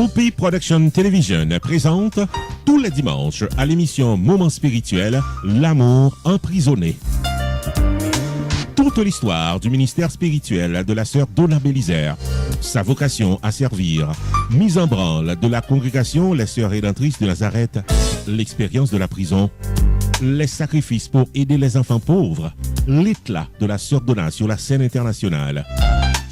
Rupi Production Television présente tous les dimanches à l'émission Moment spirituel, l'amour emprisonné. Toute l'histoire du ministère spirituel de la sœur Donna Bélisaire, sa vocation à servir, mise en branle de la congrégation Les Sœurs Rédemptrices de Nazareth, l'expérience de la prison, les sacrifices pour aider les enfants pauvres, l'éclat de la sœur Donna sur la scène internationale.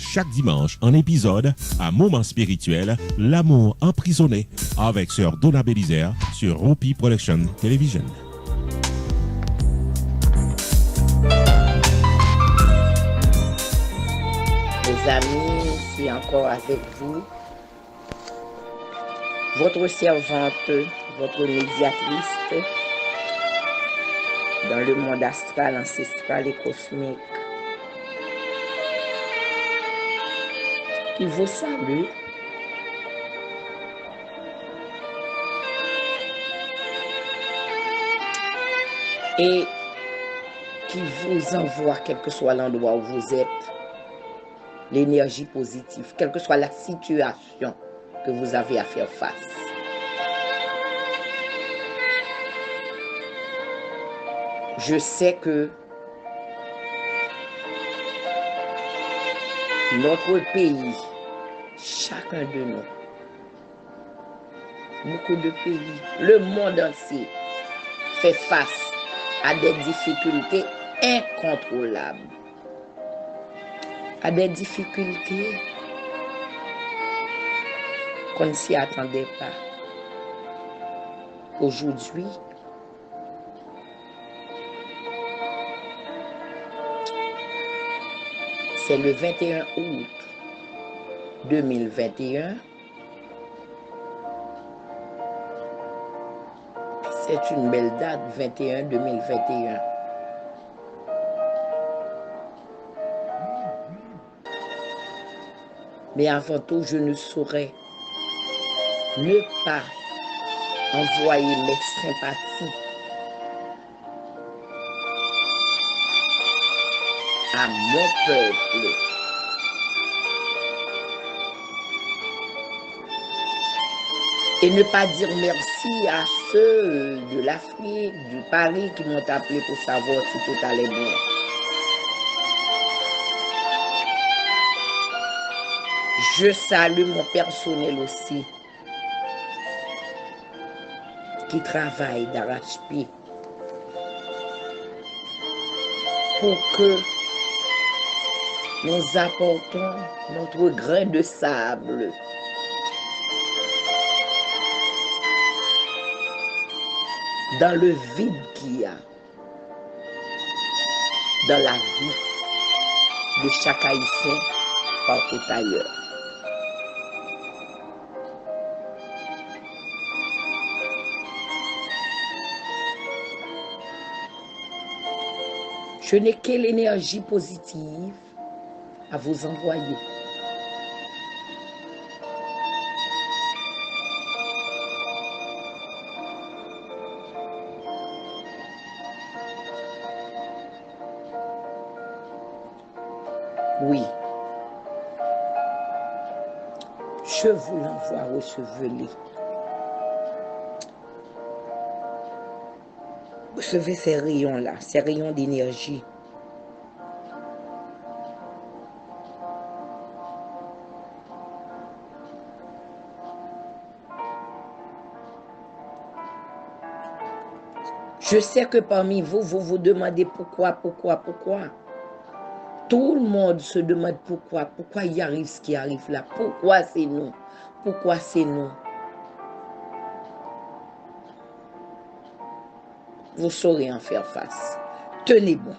Chaque dimanche, un épisode à Moment spirituel, l'amour emprisonné, avec sœur Donna Bélisaire sur Rupi Production Television. Mes amis, c'est encore avec vous, votre servante, votre médiatrice dans le monde astral, ancestral et cosmique, qui vous salue. Et qui vous envoie, quel que soit l'endroit où vous êtes, l'énergie positive, quelle que soit la situation que vous avez à faire face. Je sais que notre pays, chacun de nous, beaucoup de pays, le monde entier fait face à des difficultés incontrôlables, à des difficultés qu'on ne s'y attendait pas. Aujourd'hui, c'est le 21 août 2021. C'est une belle date, 21-2021. Mais avant tout, je ne saurais ne pas envoyer mes sympathies à mon peuple. Et ne pas dire merci à ceux de l'Afrique, du Paris qui m'ont appelé pour savoir si tout allait bien. Je salue mon personnel aussi, qui travaille d'arrache-pied pour que nous apportons notre grain de sable dans le vide qu'il y a dans la vie de chaque Haïtien partout ailleurs. Je n'ai que l'énergie positive à vous envoyer. Oui, je vous l'envoie, recevez-les. Recevez ces rayons-là, ces rayons d'énergie. Je sais que parmi vous, vous vous demandez pourquoi. Tout le monde se demande pourquoi il arrive ce qui arrive là. Pourquoi c'est nous? Pourquoi c'est nous? Vous saurez en faire face. Tenez bon.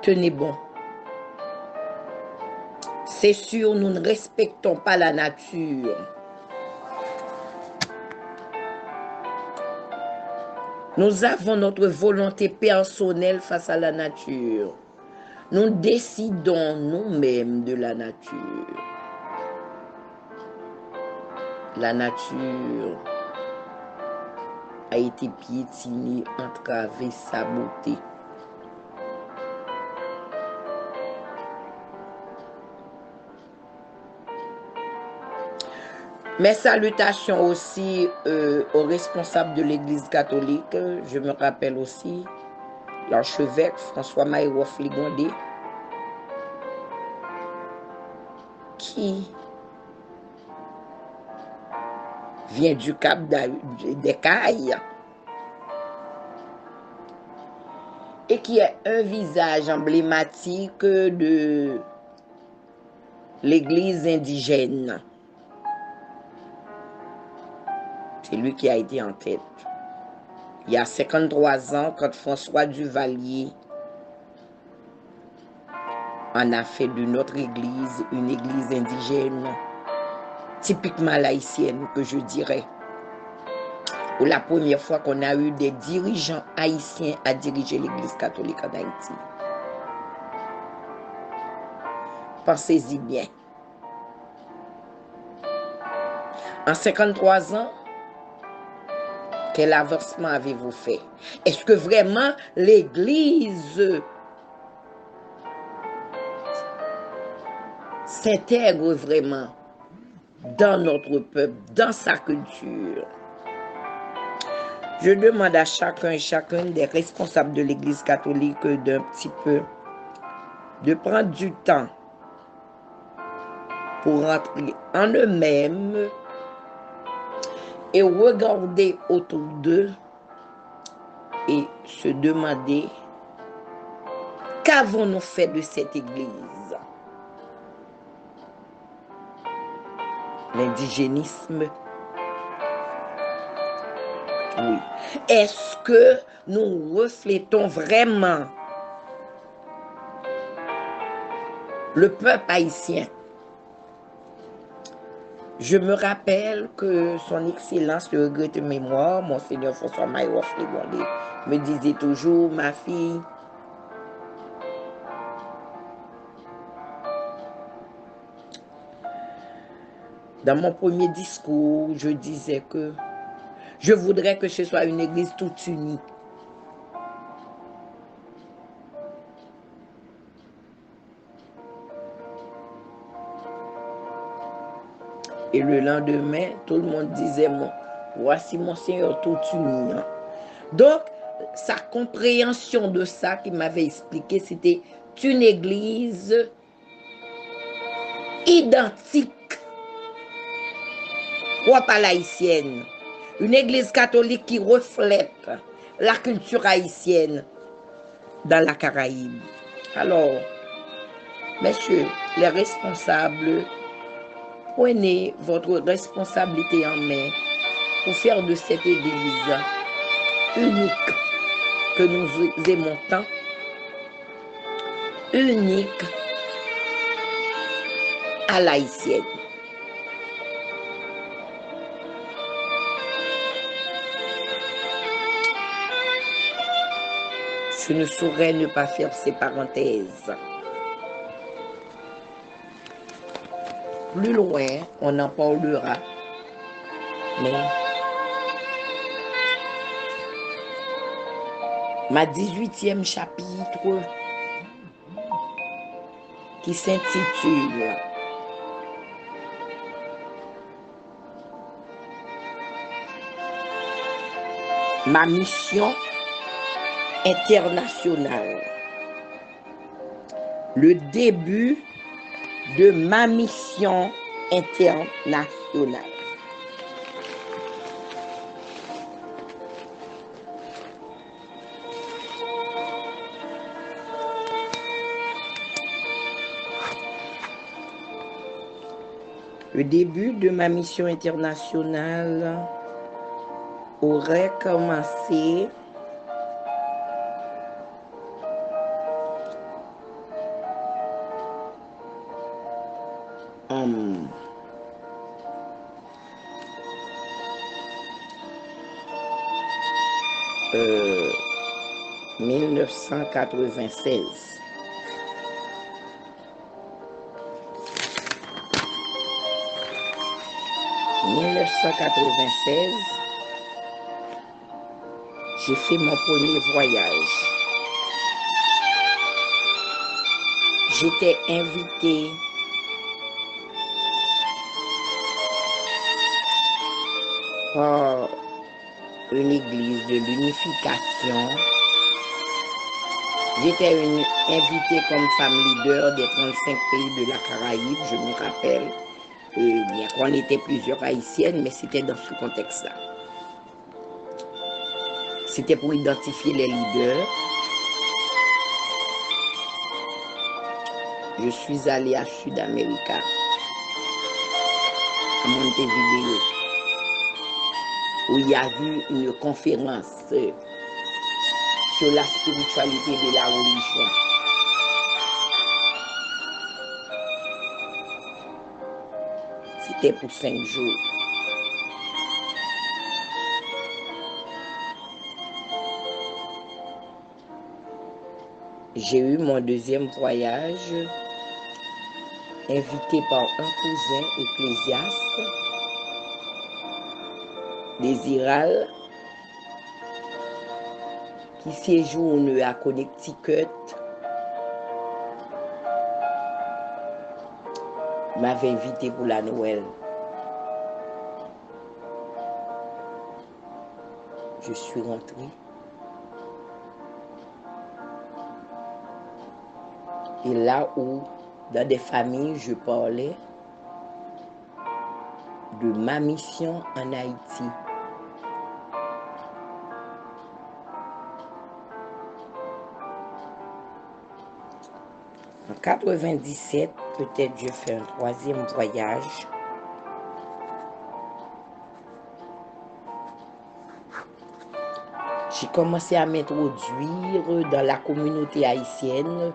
Tenez bon. C'est sûr, nous ne respectons pas la nature. Nous avons notre volonté personnelle face à la nature. Nous décidons nous-mêmes de la nature. La nature a été piétinée, entravée, sabotée. Mes salutations aussi aux responsables de l'Église catholique. Je me rappelle aussi l'archevêque François Maïrof Ligondé, qui vient du Cap des Cailles et qui est un visage emblématique de l'Église indigène. C'est lui qui a été en tête. Il y a 53 ans, quand François Duvalier en a fait de notre église une église indigène, typiquement laïcienne, que je dirais. Pour la première fois qu'on a eu des dirigeants haïtiens à diriger l'église catholique en Haïti. Pensez-y bien. En 53 ans, quel avancement avez-vous fait? Est-ce que vraiment l'Église s'intègre vraiment dans notre peuple, dans sa culture? Je demande à chacun et chacune des responsables de l'Église catholique d'un petit peu de prendre du temps pour rentrer en eux-mêmes et regarder autour d'eux et se demander qu'avons-nous fait de cette église? L'indigénisme, oui. Est-ce que nous reflétons vraiment le peuple haïtien? Je me rappelle que son Excellence, le regretté mémoire, Monseigneur François Maïrof Ligondé, me disait toujours, ma fille, dans mon premier discours, je disais que je voudrais que ce soit une église toute unie. Et le lendemain, tout le monde disait, voici mon Seigneur tout uni. Donc, sa compréhension de ça qu'il m'avait expliqué, c'était une église identique à l'haïtienne. Une église catholique qui reflète la culture haïtienne dans la Caraïbe. Alors, messieurs, les responsables, prenez votre responsabilité en main pour faire de cette église unique que nous aimons tant, unique à l'haïtienne. Je ne saurais ne pas faire ces parenthèses. Plus loin, on en parlera, mais ma 18e chapitre qui s'intitule Ma mission internationale. Le début de ma mission internationale. Le début de ma mission internationale aurait commencé en 1996. J'ai fait mon premier voyage. J'étais invitée par une église de l'unification. J'étais invitée comme femme leader des 35 pays de la Caraïbe, je me rappelle. Et bien qu'on était plusieurs haïtiennes, mais c'était dans ce contexte-là. C'était pour identifier les leaders. Je suis allée à Sud-Amérique, à Montevideo, où il y a eu une conférence sur la spiritualité de la religion. C'était pour 5 jours. J'ai eu mon deuxième voyage, invité par un cousin ecclésiaste des Irales, qui séjourne à Connecticut, m'avait invité pour la Noël. Je suis rentrée. Et là où, dans des familles, je parlais de ma mission en Haïti. En 97, peut-être je fais un troisième voyage. J'ai commencé à m'introduire dans la communauté haïtienne.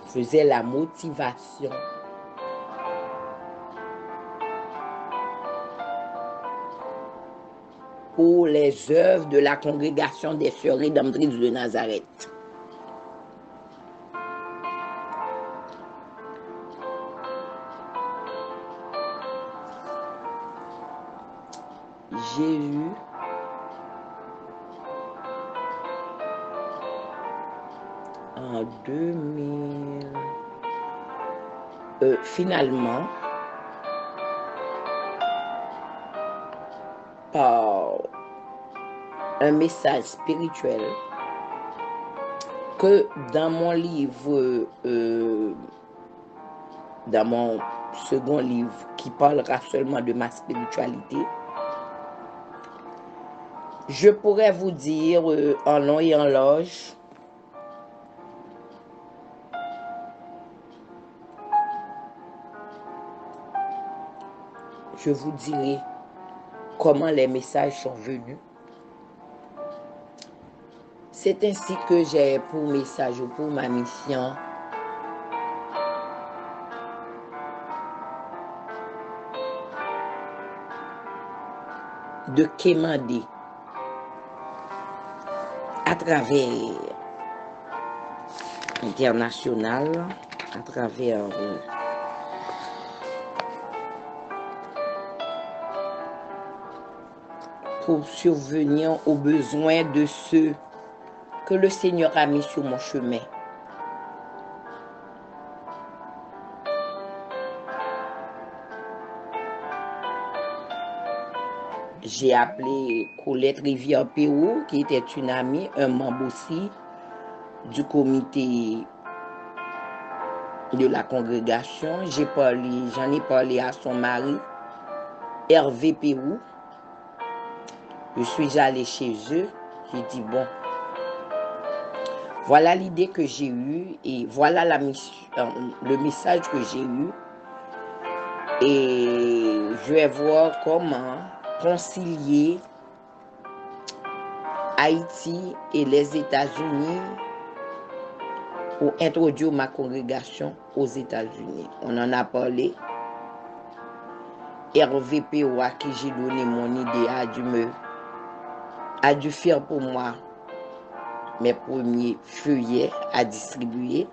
Je faisais la motivation. Pour les œuvres de la congrégation des Sœurs Rédemptrices de Nazareth. J'ai eu en 2000, finalement, par un message spirituel que dans mon livre, dans mon second livre qui parlera seulement de ma spiritualité, je pourrais vous dire en long et en large je vous dirai comment les messages sont venus. C'est ainsi que j'ai pour message ou pour ma mission de quémander à travers international, à travers pour survenir aux besoins de ceux que le Seigneur a mis sur mon chemin. J'ai appelé Colette Rivière-Pérou, qui était une amie, un membre aussi du comité de la congrégation. J'en ai parlé à son mari, Hervé Pérou. Je suis allée chez eux. J'ai dit, bon, voilà l'idée que j'ai eue et voilà le message que j'ai eu. Et je vais voir comment concilier Haïti et les États-Unis pour introduire ma congrégation aux États-Unis. On en a parlé. Hervé Pérou, à qui j'ai donné mon idée, a dû faire pour moi mes premiers feuillets à distribuer.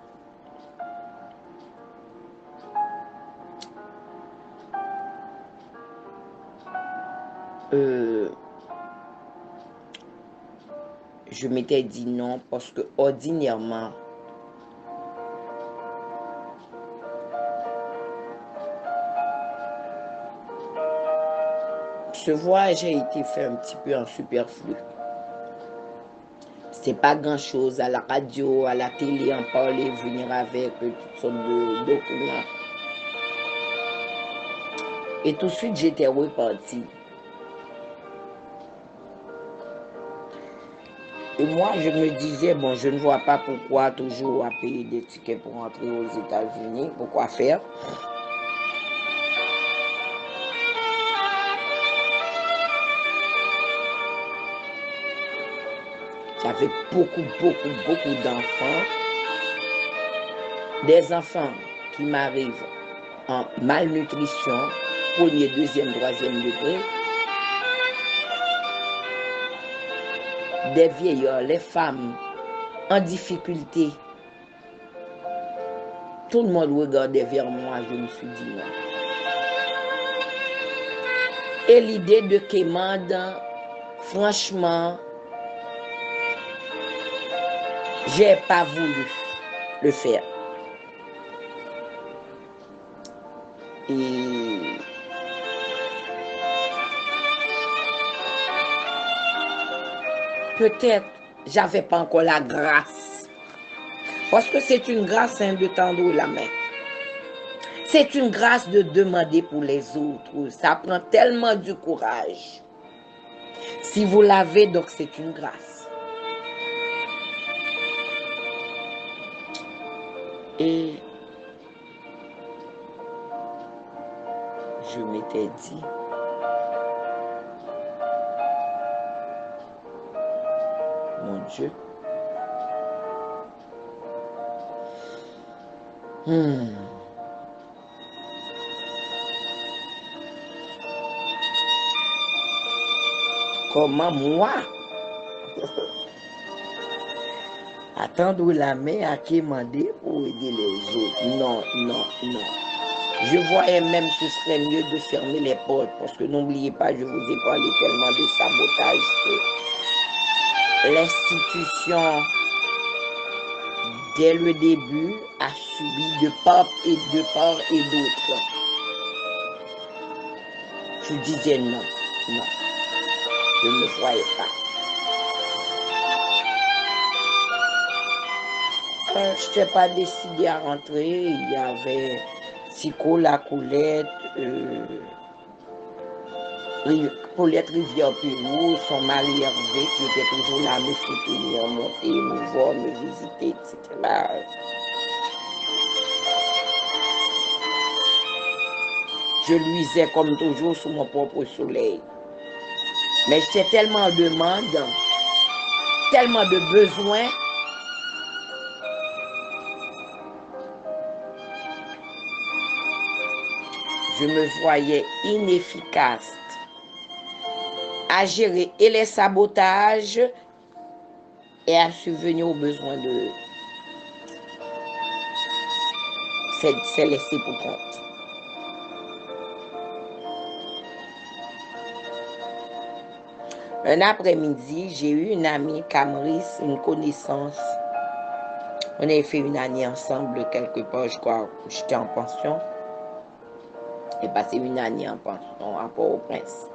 Je m'étais dit non parce que ordinairement, ce voyage a été fait un petit peu en superflu. C'est pas grand-chose. À la radio, à la télé, en parler, venir avec toutes sortes de documents. Et tout de suite, j'étais reparti. Et moi, je me disais, bon, je ne vois pas pourquoi toujours à payer des tickets pour entrer aux États-Unis. Pourquoi faire? J'avais beaucoup d'enfants. Des enfants qui m'arrivent en malnutrition, premier, deuxième, troisième degré. Des vieillards, les femmes en difficulté. Tout le monde regardait vers moi, je me suis dit non. Et l'idée de Kémande, franchement, j'ai pas voulu le faire. Et peut-être j'avais pas encore la grâce. Parce que c'est une grâce de tendre la main. C'est une grâce de demander pour les autres. Ça prend tellement du courage. Si vous l'avez, donc c'est une grâce. Et je m'étais dit, mon Dieu, comment moi attendre la main à quémander pour aider les autres? Non. Je voyais même que ce serait mieux de fermer les portes parce que n'oubliez pas, je vous ai parlé tellement de sabotage que l'institution, dès le début, a subi de part et d'autre. Je disais non, je ne voyais pas. Je n'étais pas décidé à rentrer. Il y avait Sico, la Coulette, Paulette Rivière-Pérou, son mari Hervé, qui était toujours là, me soutenir, monter, me voir, me visiter, etc. Je luisais comme toujours sous mon propre soleil. Mais j'étais tellement en demande, tellement de besoins. Je me voyais inefficace à gérer et les sabotages et à subvenir aux besoins de c'est laissé pour compte. Un après-midi, j'ai eu une amie, Camris, une connaissance. On avait fait une année ensemble quelque part, je crois, j'étais en pension. J'ai passé une année en pension à Port-au-Prince.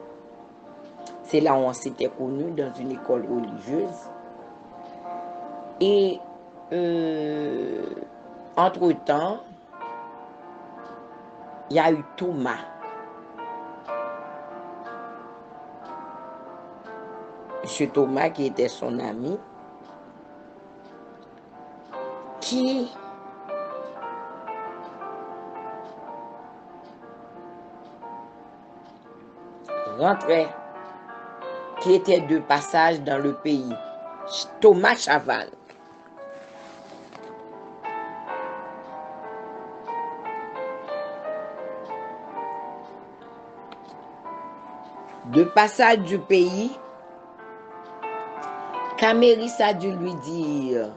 C'est là où on s'était connus dans une école religieuse. Et entre-temps, il y a eu Thomas. M. Thomas, qui était son ami, qui rentrait, qui était de passage dans le pays. Thomas Chaval. De passage du pays, Caméris a dû lui dire,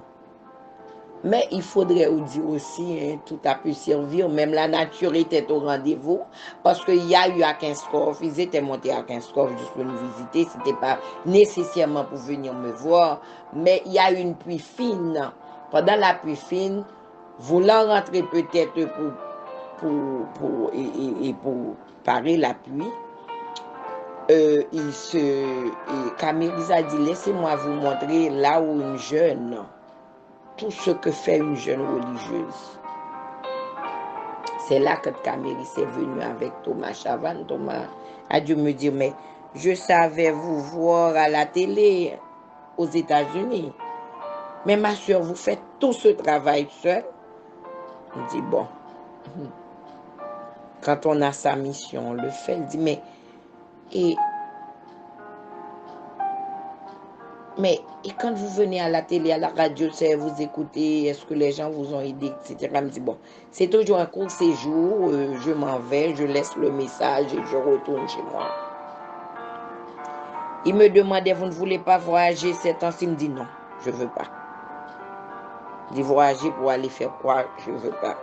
mais il faudrait vous dire aussi, hein, tout a pu servir, même la nature était au rendez-vous, parce qu'il y a eu à Kinskov, ils étaient montés à Kinskov juste pour nous visiter, ce n'était pas nécessairement pour venir me voir, mais il y a eu une pluie fine. Pendant la pluie fine, voulant rentrer peut-être pour parer la pluie, Caméris a dit, laissez-moi vous montrer là où une jeune, tout ce que fait une jeune religieuse. C'est là que Caméris est venu avec Thomas Chavannes. Thomas a dû me dire, mais je savais vous voir à la télé aux États-Unis. Mais ma soeur, vous faites tout ce travail seul. On dit, bon, quand on a sa mission, on le fait. Il dit, mais quand vous venez à la télé, à la radio, vous écoutez, est-ce que les gens vous ont aidé, etc. Je me dis, bon, c'est toujours un court séjour, je m'en vais, je laisse le message et je retourne chez moi. Il me demandait, vous ne voulez pas voyager cette année? Il me dit, non, je ne veux pas. Il dit, voyager pour aller faire quoi? Je ne veux pas.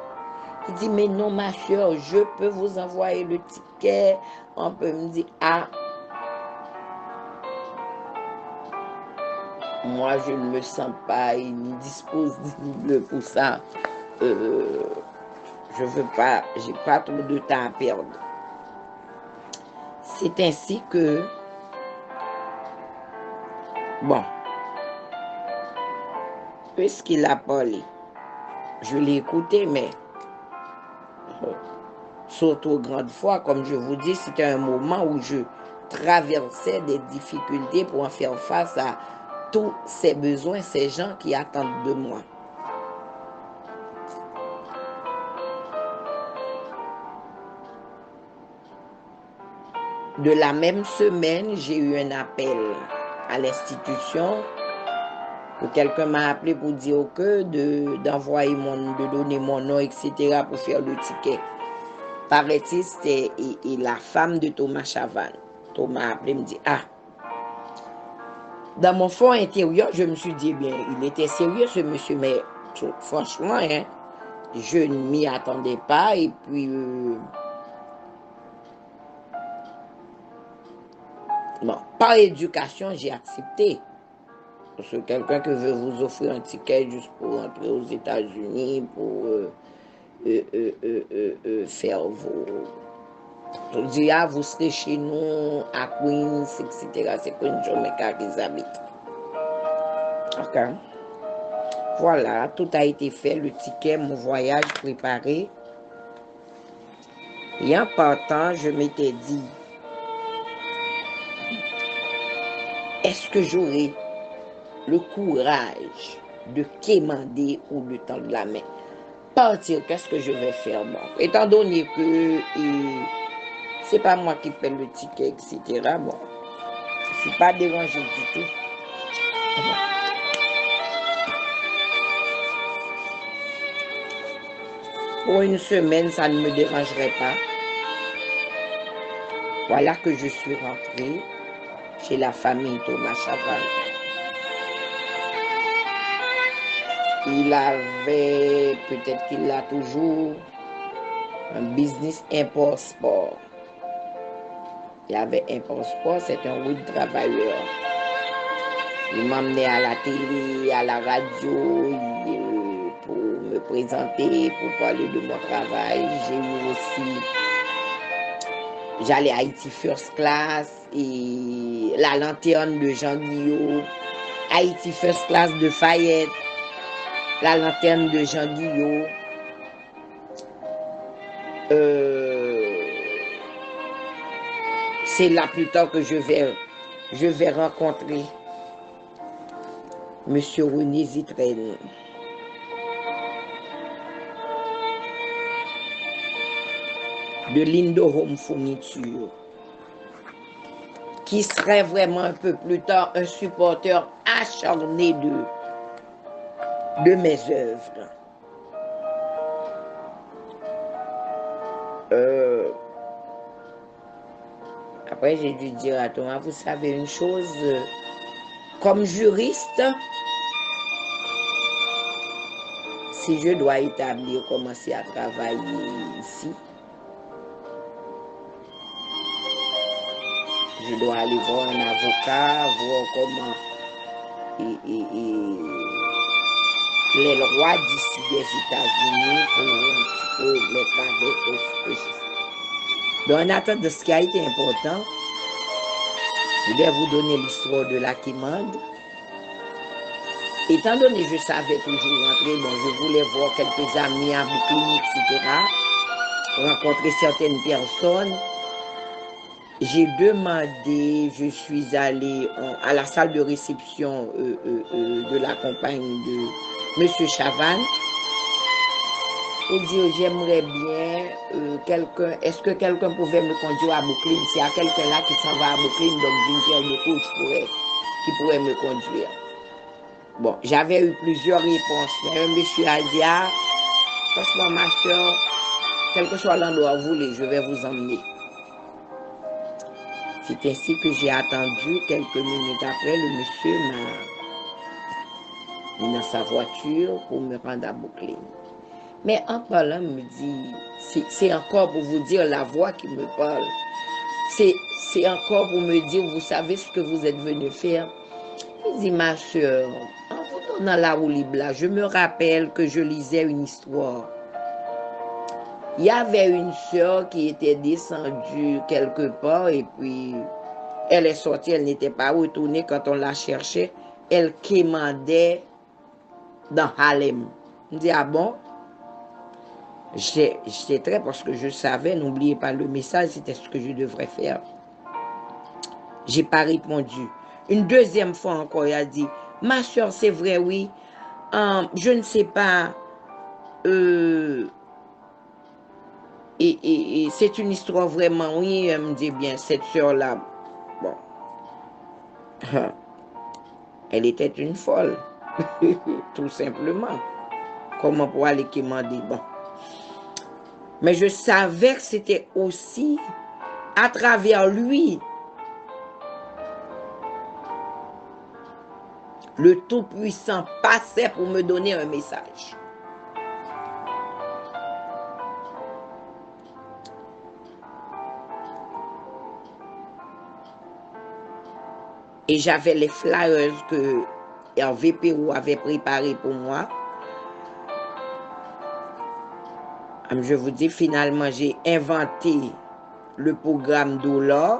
Il dit, mais non, ma soeur, je peux vous envoyer le ticket. On peut me dire, ah, moi, je ne me sens pas ni disponible pour ça. Je veux pas, j'ai pas trop de temps à perdre. C'est ainsi que, bon, puisqu'il a parlé, je l'ai écouté, mais surtout grande fois, comme je vous dis, c'était un moment où je traversais des difficultés pour en faire face à tous ces besoins, ces gens qui attendent de moi. De la même semaine, j'ai eu un appel à l'institution que quelqu'un m'a appelé pour dire que de donner mon nom, etc. pour faire le ticket. Paraît-il, c'était la femme de Thomas Chavannes. Thomas m'a appelé, me dit, ah, dans mon fond intérieur, je me suis dit, bien, il était sérieux ce monsieur, mais franchement, hein, je ne m'y attendais pas. Et puis, bon, par éducation, j'ai accepté. Parce que quelqu'un qui veut vous offrir un ticket juste pour entrer aux États-Unis, pour faire vos... Je dis, ah, vous serez chez nous, à Queens, etc. C'est Queens, Jamaica qu'ils habitent. Ok. Voilà, tout a été fait, le ticket, mon voyage préparé. Et en partant, je m'étais dit, est-ce que j'aurai le courage de quémander ou de tendre la main? Partir, qu'est-ce que je vais faire moi? Étant donné que c'est pas moi qui paie le ticket, etc. Bon, je suis pas dérangée du tout. Pour une semaine, ça ne me dérangerait pas. Voilà que je suis rentrée chez la famille Thomas Chavannes. Il avait, peut-être qu'il a toujours, un business import-sport. Il avait import-sport, c'est un oui travailleur. Il m'emmenait à la télé, à la radio, pour me présenter, pour parler de mon travail. J'ai eu aussi, j'allais à Haïti First Class et la lanterne de Jean Guillaume, Haïti First Class de Fayette, la lanterne de Jean Guillaume. C'est là plus tard que je vais rencontrer Monsieur René Zitren. De Lindo Home Fourniture, qui serait vraiment un peu plus tard un supporter acharné de mes œuvres. Après, j'ai dû dire à Thomas, vous savez une chose, comme juriste, si je dois commencer à travailler ici, je dois aller voir un avocat, voir comment les lois d'ici des États-Unis pour un petit peu mettre avec ce que je fais. Donc, en attendant de ce qui a été important, Je vais vous donner l'histoire de la quémande. Étant donné que je savais toujours rentrer, bon, je voulais voir quelques amis à Brooklyn, etc., rencontrer certaines personnes. J'ai demandé, je suis allée à la salle de réception de la compagne de M. Chavannes pour dire j'aimerais bien quelqu'un, est-ce que quelqu'un pouvait me conduire à Brooklyn? S'il y a quelqu'un là qui s'en va à Brooklyn, donc d'une paire de coach qui pourrait me conduire. Bon, j'avais eu plusieurs réponses, mais un monsieur a dit, ah, franchement, ma soeur, quel que soit l'endroit où vous voulez, je vais vous emmener. C'est ainsi que j'ai attendu. Quelques minutes après, le monsieur m'a mis dans sa voiture pour me rendre à Brooklyn. Mais en parlant, il me dit, c'est encore pour vous dire la voix qui me parle. C'est encore pour me dire, vous savez ce que vous êtes venu faire. Il dit, ma soeur, en vous donnant la roue libre là, je me rappelle que je lisais une histoire. Il y avait une soeur qui était descendue quelque part et puis elle est sortie, elle n'était pas retournée quand on la cherchait. Elle quémandait dans Harlem. Je dis, ah bon? J'étais très parce que je savais, n'oubliez pas le message, c'était ce que je devrais faire. J'ai pas répondu. Une deuxième fois encore, il a dit, ma soeur, c'est vrai, oui. Je ne sais pas. Et c'est une histoire vraiment, oui, elle me dit bien, cette soeur-là, bon, elle était une folle, tout simplement. Comment pour aller quémander, bon. Mais je savais que c'était aussi à travers lui, le Tout-Puissant passait pour me donner un message. Et j'avais les flyers que Hervé Pérou avait préparés pour moi. Je vous dis, finalement, j'ai inventé le programme Dollar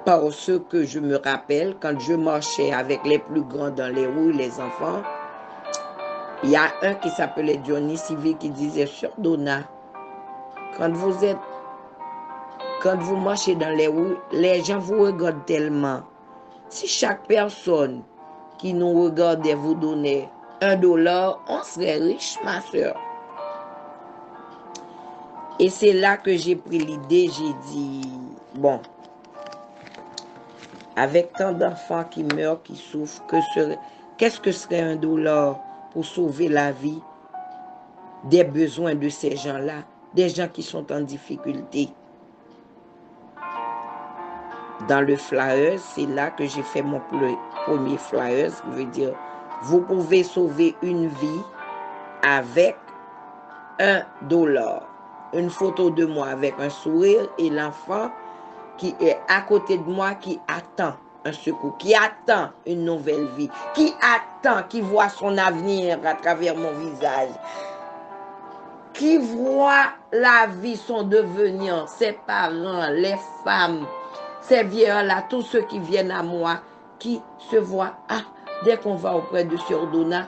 parce que je me rappelle, quand je marchais avec les plus grands dans les rues, les enfants, il y a un qui s'appelait Johnny Civil qui disait, Sœur Donna, quand vous marchez dans les rues, les gens vous regardent tellement. Si chaque personne qui nous regardait vous donnait $1, on serait riche, ma soeur. Et c'est là que j'ai pris l'idée, j'ai dit, bon, avec tant d'enfants qui meurent, qui souffrent, qu'est-ce que serait $1 pour sauver la vie des besoins de ces gens-là, des gens qui sont en difficulté? Dans le flyer, c'est là que j'ai fait mon premier flyer, ce qui veut dire, vous pouvez sauver une vie avec $1. Une photo de moi avec un sourire et l'enfant qui est à côté de moi qui attend un secours, qui attend une nouvelle vie, qui attend, qui voit son avenir à travers mon visage, qui voit la vie, son devenir, ses parents, les femmes, ces vieux-là, tous ceux qui viennent à moi, qui se voient, ah, dès qu'on va auprès de Sœur Donna,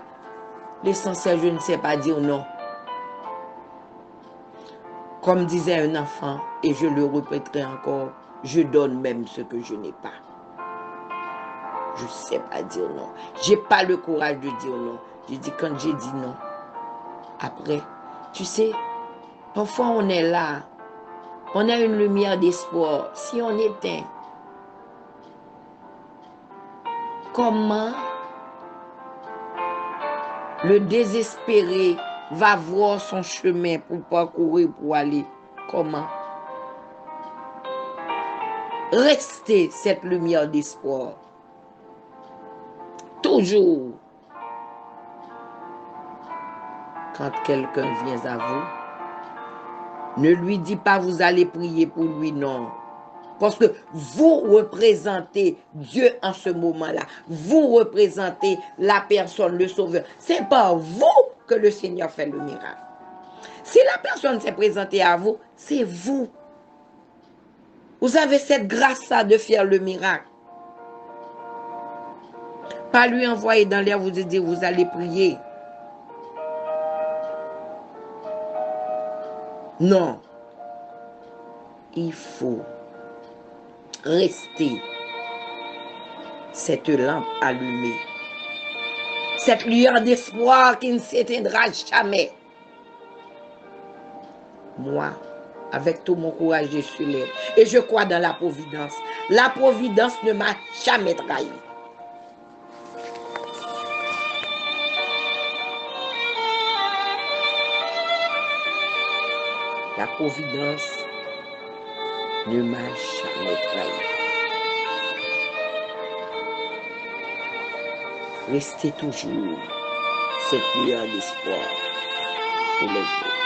l'essentiel, je ne sais pas dire non. Comme disait un enfant, et je le répéterai encore, je donne même ce que je n'ai pas. Je ne sais pas dire non. Je n'ai pas le courage de dire non. Je dis quand j'ai dit non. Après, tu sais, parfois on est là, on a une lumière d'espoir. Si on éteint, comment le désespéré va voir son chemin pour parcourir, pour aller? Comment? Restez cette lumière d'espoir. Toujours. Quand quelqu'un vient à vous, ne lui dis pas vous allez prier pour lui, non. Parce que vous représentez Dieu en ce moment-là. Vous représentez la personne, le sauveur. C'est par vous que le Seigneur fait le miracle. Si la personne s'est présentée à vous, c'est vous. Vous avez cette grâce-là de faire le miracle. Pas lui envoyer dans l'air, vous dire, vous allez prier. Non. Il faut rester cette lampe allumée. Cette lueur d'espoir qui ne s'éteindra jamais. Moi, avec tout mon courage, je suis là. Et je crois dans la providence. La providence ne m'a jamais trahi. La providence ne m'a jamais trahi. Restez toujours cette lueur d'espoir pour les autres.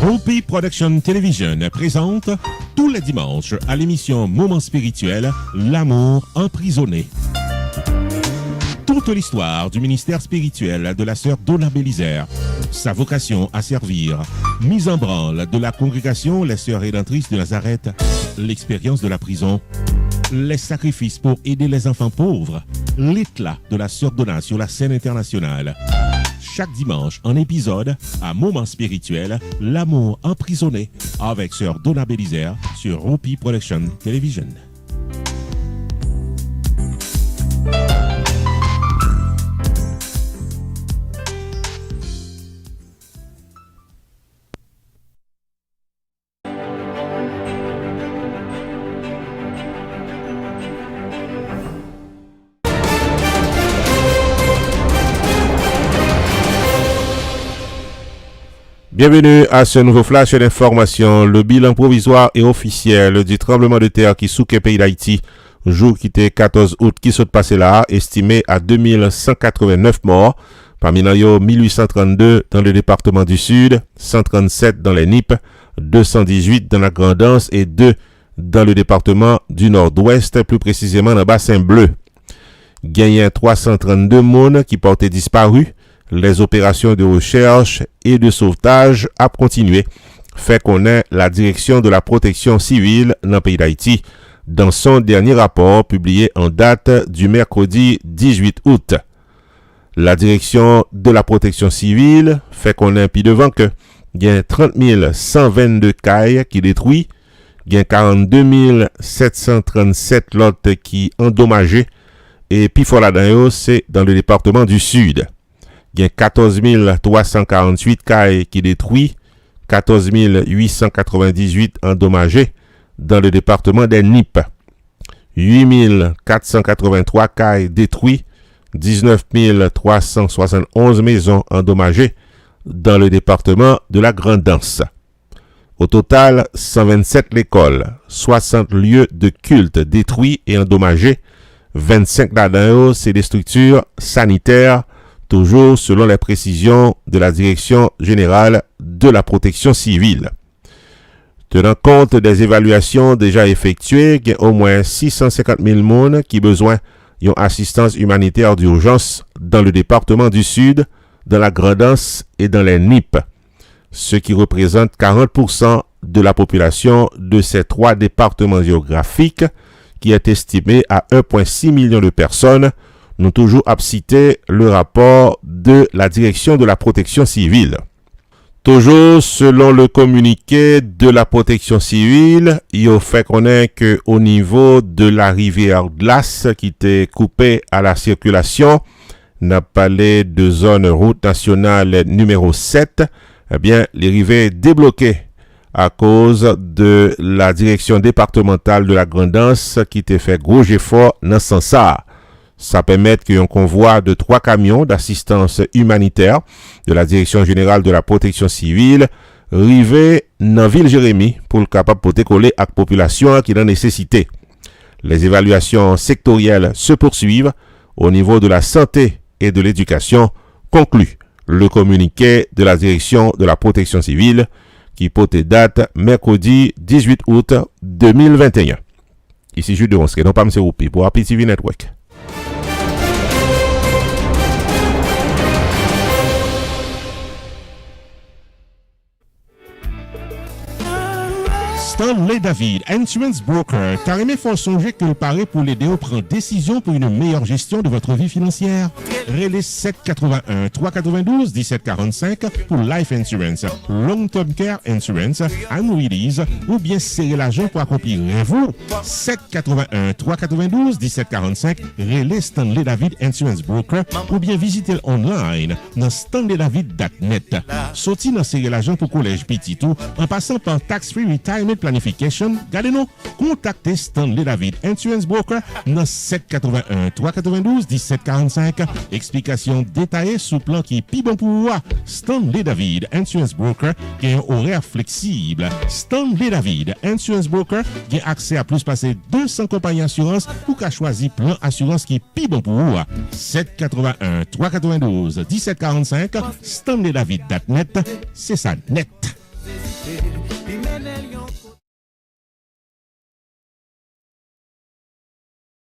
Hopi Production Television présente tous les dimanches à l'émission Moment spirituel, L'amour emprisonné. Toute l'histoire du ministère spirituel de la sœur Donna Bélisaire, sa vocation à servir, mise en branle de la congrégation Les Sœurs Rédemptrices de Nazareth, l'expérience de la prison, les sacrifices pour aider les enfants pauvres, l'éclat de la sœur Donna sur la scène internationale. Chaque dimanche, un épisode à Moment spirituel, L'amour emprisonné, avec sœur Donna Bélisaire sur Hopi Production Television. Bienvenue à ce nouveau flash d'information. Le bilan provisoire et officiel du tremblement de terre qui souque le pays d'Haïti, jour qui était 14 août qui s'est passé là, estimé à 2189 morts. Parmi eux, 1832 dans le département du Sud, 137 dans les NIP, 218 dans la Grand'Anse et 2 dans le département du Nord-Ouest, plus précisément dans le bassin bleu. Gagné 332 personnes qui portaient disparu. Les opérations de recherche et de sauvetage a continué, fait connaître la direction de la protection civile dans le pays d'Haïti dans son dernier rapport publié en date du mercredi 18 août. La direction de la protection civile fait connaître puis devant que il y a 30 122 cailles qui détruit, il y a 42 737 lots qui endommagés et puis là-dedans c'est dans le département du Sud. Il y a 14 348 cailles qui détruit, 14 898 endommagés dans le département des NIP. 8 483 cailles détruites, 19 371 maisons endommagées dans le département de la Grand'Anse. Au total, 127 écoles, 60 lieux de culte détruits et endommagés, 25 d'adans, c'est des structures sanitaires, toujours selon les précisions de la Direction générale de la protection civile. Tenant compte des évaluations déjà effectuées, il y a au moins 650 000 personnes qui ont besoin d'une assistance humanitaire d'urgence dans le département du Sud, dans la Grand'Anse et dans les NIP, ce qui représente 40% de la population de ces trois départements géographiques, qui est estimé à 1,6 million de personnes. Nous toujours à citer le rapport de la direction de la protection civile. Toujours selon le communiqué de la protection civile, il a fait connaître que au niveau de la rivière Glace qui était coupée à la circulation, n'a parlé de zone route nationale numéro 7, eh bien les rivières débloquées à cause de la direction départementale de la Grand'Anse qui était fait gros effort dans ce sens. Ça permet qu'un convoi de 3 camions d'assistance humanitaire de la Direction générale de la protection civile rive dans ville Jérémie pour le capable de coller à la population qui en nécessité. Les évaluations sectorielles se poursuivent au niveau de la santé et de l'éducation, conclut le communiqué de la Direction de la protection civile qui porte date mercredi 18 août 2021. Ici Jules de Ronske, non pas M. Roupi pour APTV Network. Stanley David, Insurance Broker, t'as aimé fort songer que le pari pour l'aider à prendre décision pour une meilleure gestion de votre vie financière? Relais 781 392 1745 pour Life Insurance, Long Term Care Insurance, Annuities ou bien serrer l'argent pour accomplir vous. 781 392 1745, Relais Stanley David Insurance Broker ou bien visitez online dans stanleydavid.net. Sorti dans serrer l'argent pour collège petit tout en passant par Tax Free Retirement Planification, gardez-nous, contactez Stanley David Insurance Broker dans 781 392 1745. Explication détaillée sous plan qui est plus bon pour vous. Stanley David Insurance Broker qui a un horaire flexible. Stanley David Insurance Broker qui a accès à plus passer 200 compagnies d'assurance pour qu'à choisir plan assurance qui est plus bon pour vous. 781 392 1745. Stanleydavid.net, c'est ça net.